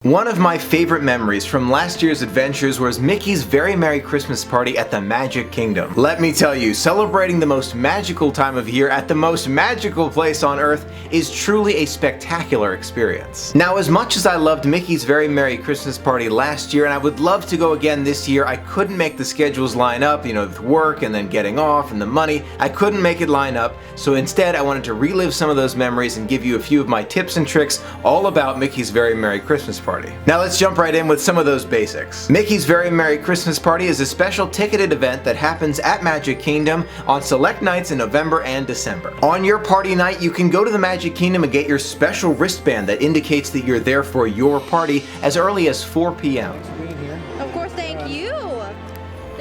One of my favorite memories from last year's adventures was Mickey's Very Merry Christmas Party at the Magic Kingdom. Let me tell you, celebrating the most magical time of year at the most magical place on Earth is truly a spectacular experience. Now, as much as I loved Mickey's Very Merry Christmas Party last year and I would love to go again this year, I couldn't make the schedules line up, with work and then getting off and the money. I couldn't make it line up, so instead I wanted to relive some of those memories and give you a few of my tips and tricks all about Mickey's Very Merry Christmas Party. Now let's jump right in with some of those basics. Mickey's Very Merry Christmas Party is a special ticketed event that happens at Magic Kingdom on select nights in November and December. On your party night, you can go to the Magic Kingdom and get your special wristband that indicates that you're there for your party as early as 4 p.m. Of course, thank you.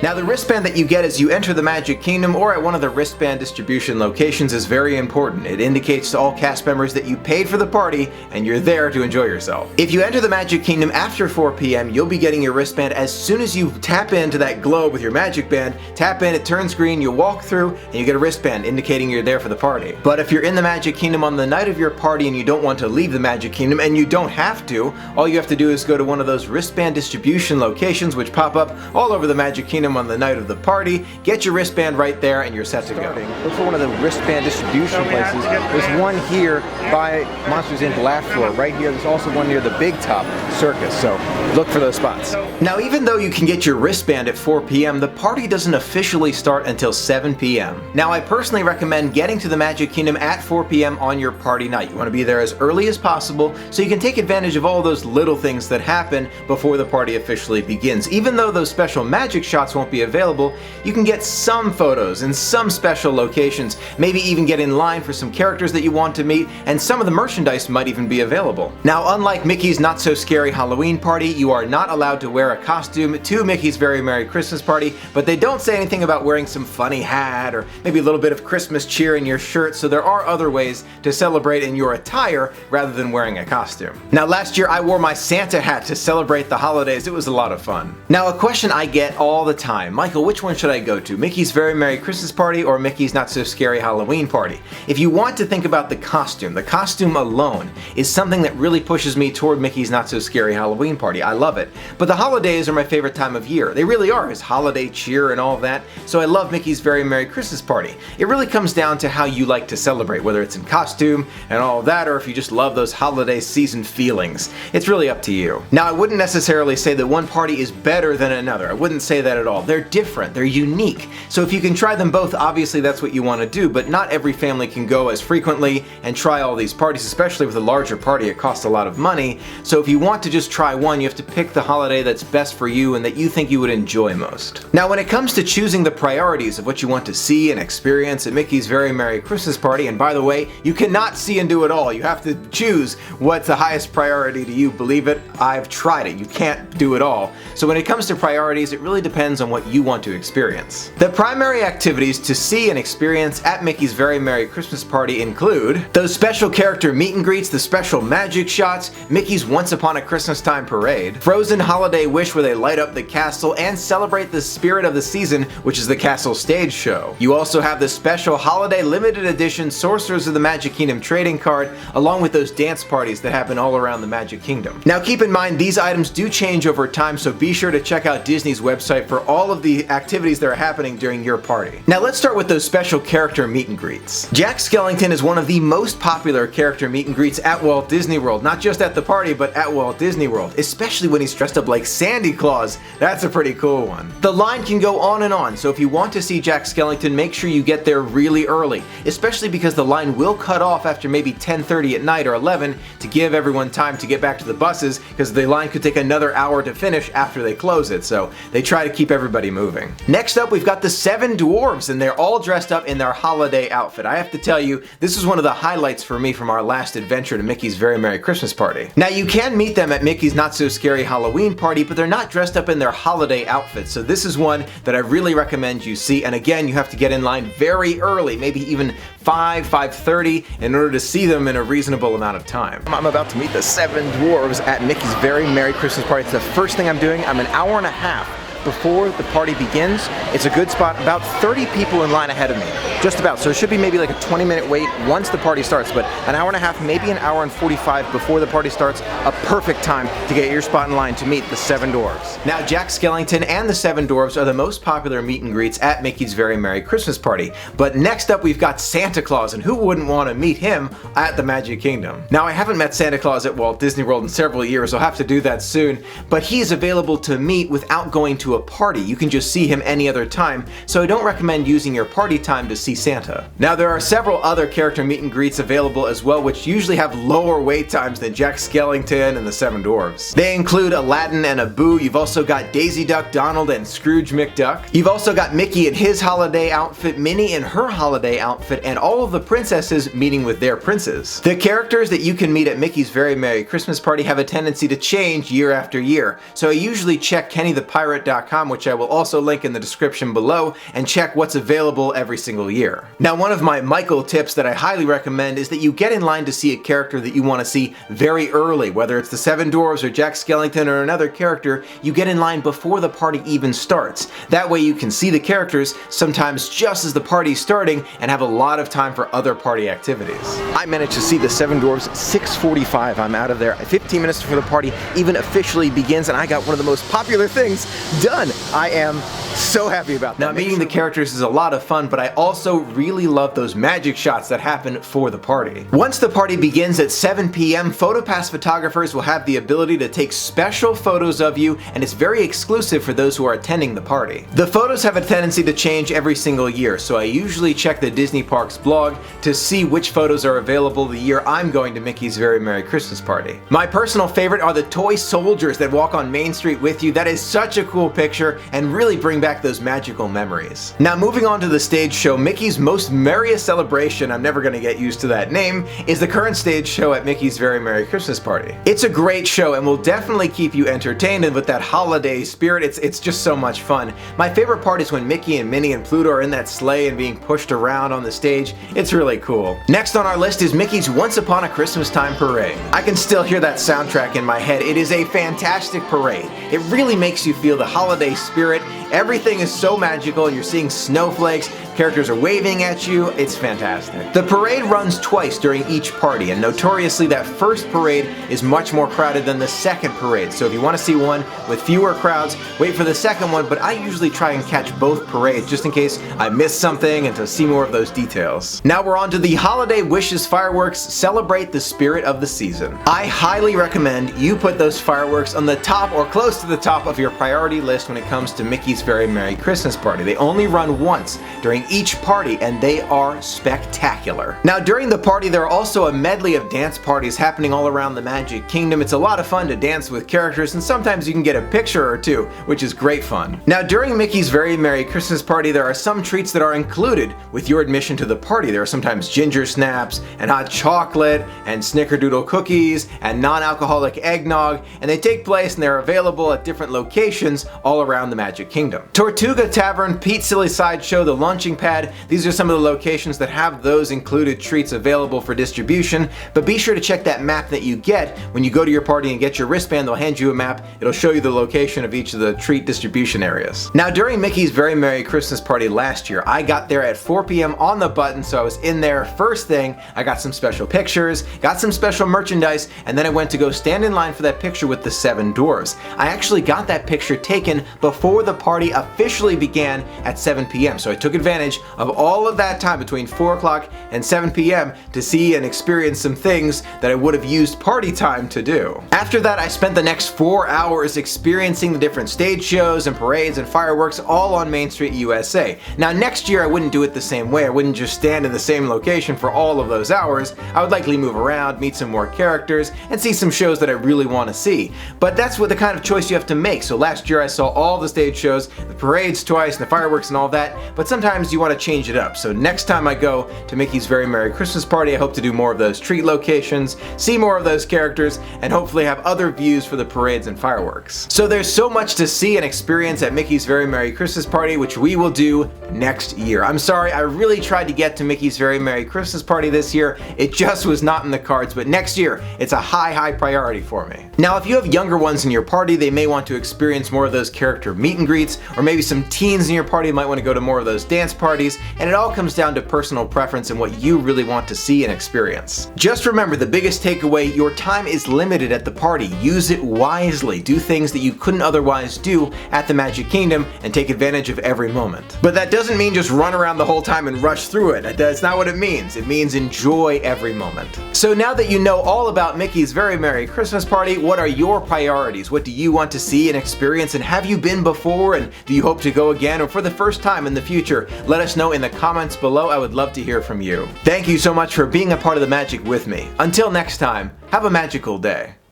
Now, the wristband that you get as you enter the Magic Kingdom or at one of the wristband distribution locations is very important. It indicates to all cast members that you paid for the party and you're there to enjoy yourself. If you enter the Magic Kingdom after 4 p.m., you'll be getting your wristband as soon as you tap into that globe with your Magic Band. Tap in, it turns green, you walk through, and you get a wristband indicating you're there for the party. But if you're in the Magic Kingdom on the night of your party and you don't want to leave the Magic Kingdom, and you don't have to, all you have to do is go to one of those wristband distribution locations which pop up all over the Magic Kingdom on the night of the party, get your wristband right there and you're set to go. Look for one of the wristband distribution places. There's one here by Monsters Inc. Laugh Floor right here. There's also one near the Big Top Circus, so look for those spots. Now, even though you can get your wristband at 4 p.m., the party doesn't officially start until 7 p.m. Now, I personally recommend getting to the Magic Kingdom at 4 p.m. on your party night. You want to be there as early as possible so you can take advantage of all those little things that happen before the party officially begins. Even though those special magic shots won't be available, you can get some photos in some special locations, maybe even get in line for some characters that you want to meet, and some of the merchandise might even be available. Now, unlike Mickey's Not So Scary Halloween Party, you are not allowed to wear a costume to Mickey's Very Merry Christmas Party, but they don't say anything about wearing some funny hat or maybe a little bit of Christmas cheer in your shirt, so there are other ways to celebrate in your attire rather than wearing a costume. Now, last year I wore my Santa hat to celebrate the holidays. It was a lot of fun. Now, a question I get all the time: Michael, which one should I go to? Mickey's Very Merry Christmas Party or Mickey's Not So Scary Halloween Party? If you want to think about the costume alone is something that really pushes me toward Mickey's Not So Scary Halloween Party. I love it. But the holidays are my favorite time of year. They really are. It's holiday cheer and all of that. So I love Mickey's Very Merry Christmas Party. It really comes down to how you like to celebrate, whether it's in costume and all of that, or if you just love those holiday season feelings. It's really up to you. Now, I wouldn't necessarily say that one party is better than another. I wouldn't say that at all. They're different. They're unique. So if you can try them both, obviously that's what you want to do, but not every family can go as frequently and try all these parties, especially with a larger party. It costs a lot of money. So if you want to just try one, you have to pick the holiday that's best for you and that you think you would enjoy most. Now, when it comes to choosing the priorities of what you want to see and experience at Mickey's Very Merry Christmas Party, and by the way, you cannot see and do it all. You have to choose what's the highest priority to you. Believe it, I've tried it. You can't do it all. So when it comes to priorities, it really depends on what you want to experience. The primary activities to see and experience at Mickey's Very Merry Christmas Party include those special character meet and greets, the special magic shots, Mickey's Once Upon a Christmas Time Parade, Frozen Holiday Wish where they light up the castle and celebrate the spirit of the season, which is the castle stage show. You also have the special holiday limited edition Sorcerers of the Magic Kingdom trading card, along with those dance parties that happen all around the Magic Kingdom. Now, keep in mind these items do change over time, so be sure to check out Disney's website for all of the activities that are happening during your party. Now, let's start with those special character meet and greets. Jack Skellington is one of the most popular character meet and greets at Walt Disney World, not just at the party, but at Walt Disney World, especially when he's dressed up like Sandy Claus. That's a pretty cool one. The line can go on and on, so if you want to see Jack Skellington, make sure you get there really early, especially because the line will cut off after maybe 10:30 at night or 11 to give everyone time to get back to the buses, because the line could take another hour to finish after they close it, so they try to keep everybody moving. Next up, we've got the 7 Dwarfs, and they're all dressed up in their holiday outfit. I have to tell you, this is one of the highlights for me from our last adventure to Mickey's Very Merry Christmas Party. Now, you can meet them at Mickey's Not So Scary Halloween Party, but they're not dressed up in their holiday outfits, so this is one that I really recommend you see, and again, you have to get in line very early, maybe even 5:30 in order to see them in a reasonable amount of time. I'm about to meet the 7 Dwarves at Mickey's Very Merry Christmas Party. It's the first thing I'm doing. I'm an hour and a half before the party begins. It's a good spot, about 30 people in line ahead of me. Just about, so it should be maybe like a 20-minute wait once the party starts, but an hour and a half, maybe an hour and 45 before the party starts, a perfect time to get your spot in line to meet the 7 Dwarfs. Now, Jack Skellington and the 7 Dwarfs are the most popular meet and greets at Mickey's Very Merry Christmas Party, but next up we've got Santa Claus, and who wouldn't want to meet him at the Magic Kingdom? Now, I haven't met Santa Claus at Walt Disney World in several years, I'll have to do that soon, but he is available to meet without going to a party. You can just see him any other time, so I don't recommend using your party time to see Santa. Now, there are several other character meet and greets available as well, which usually have lower wait times than Jack Skellington and the 7 Dwarfs. They include Aladdin and Abu. You've also got Daisy Duck, Donald, and Scrooge McDuck. You've also got Mickey in his holiday outfit, Minnie in her holiday outfit, and all of the princesses meeting with their princes. The characters that you can meet at Mickey's Very Merry Christmas Party have a tendency to change year after year, so I usually check KennyThePirate.com, which I will also link in the description below, and check what's available every single year. Now, one of my Michael tips that I highly recommend is that you get in line to see a character that you want to see very early. Whether it's the 7 Dwarfs or Jack Skellington or another character, you get in line before the party even starts. That way you can see the characters sometimes just as the party's starting and have a lot of time for other party activities. I managed to see the 7 Dwarfs 6:45. I'm out of there 15 minutes before the party even officially begins, and I got one of the most popular things done. I am so happy about that. Now, meeting the characters is a lot of fun, but I also really love those magic shots that happen for the party. Once the party begins at 7 p.m., PhotoPass photographers will have the ability to take special photos of you, and it's very exclusive for those who are attending the party. The photos have a tendency to change every single year, so I usually check the Disney Parks blog to see which photos are available the year I'm going to Mickey's Very Merry Christmas Party. My personal favorite are the toy soldiers that walk on Main Street with you. That is such a cool picture and really bring back those magical memories. Now, moving on to the stage show, Mickey's Most Merriest Celebration, I'm never going to get used to that name, is the current stage show at Mickey's Very Merry Christmas Party. It's a great show and will definitely keep you entertained, and with that holiday spirit, it's just so much fun. My favorite part is when Mickey and Minnie and Pluto are in that sleigh and being pushed around on the stage. It's really cool. Next on our list is Mickey's Once Upon a Christmas Time Parade. I can still hear that soundtrack in my head. It is a fantastic parade. It really makes you feel the holiday spirit. Everything is so magical, and you're seeing snowflakes, characters are waving at you, it's fantastic. The parade runs twice during each party, and notoriously that first parade is much more crowded than the second parade, so if you want to see one with fewer crowds, wait for the second one, but I usually try and catch both parades just in case I miss something and to see more of those details. Now we're on to the Holiday Wishes fireworks. Celebrate the spirit of the season. I highly recommend you put those fireworks on the top or close to the top of your priority list when it comes to Mickey's Very Merry Christmas Party. They only run once during each party, and they are spectacular. Now, during the party, there are also a medley of dance parties happening all around the Magic Kingdom. It's a lot of fun to dance with characters, and sometimes you can get a picture or two, which is great fun. Now, during Mickey's Very Merry Christmas Party, there are some treats that are included with your admission to the party. There are sometimes ginger snaps, and hot chocolate, and snickerdoodle cookies, and non-alcoholic eggnog, and they take place and they're available at different locations all around the Magic Kingdom. Tortuga Tavern, Pete's Silly Sideshow, the Launching Pad, these are some of the locations that have those included treats available for distribution, but be sure to check that map that you get when you go to your party and get your wristband. They'll hand you a map, it'll show you the location of each of the treat distribution areas. Now, during Mickey's Very Merry Christmas Party last year, I got there at 4 p.m. on the button, so I was in there first thing. I got some special pictures, got some special merchandise, and then I went to go stand in line for that picture with the 7 Dwarfs. I actually got that picture taken before the party officially began at 7 p.m. So I took advantage of all of that time between 4 o'clock and 7 p.m. to see and experience some things that I would have used party time to do. After that, I spent the next 4 hours experiencing the different stage shows and parades and fireworks all on Main Street, USA. Now, next year I wouldn't do it the same way. I wouldn't just stand in the same location for all of those hours. I would likely move around, meet some more characters, and see some shows that I really want to see. But that's what the kind of choice you have to make. So last year I saw all the stage shows, the parades twice, and the fireworks and all that, but sometimes you want to change it up. So next time I go to Mickey's Very Merry Christmas Party, I hope to do more of those treat locations, see more of those characters, and hopefully have other views for the parades and fireworks. So there's so much to see and experience at Mickey's Very Merry Christmas Party, which we will do next year. I'm sorry, I really tried to get to Mickey's Very Merry Christmas Party this year. It just was not in the cards, but next year, it's a high priority for me. Now, if you have younger ones in your party, they may want to experience more of those character meet and greets, or maybe some teens in your party might want to go to more of those dance parties, and it all comes down to personal preference and what you really want to see and experience. Just remember the biggest takeaway: your time is limited at the party. Use it wisely. Do things that you couldn't otherwise do at the Magic Kingdom and take advantage of every moment. But that doesn't mean just run around the whole time and rush through it. That's not what it means. It means enjoy every moment. So now that you know all about Mickey's Very Merry Christmas Party, what are your priorities? What do you want to see and experience? And have you been before? And do you hope to go again or for the first time in the future? Let us know in the comments below. I would love to hear from you. Thank you so much for being a part of the magic with me. Until next time, have a magical day.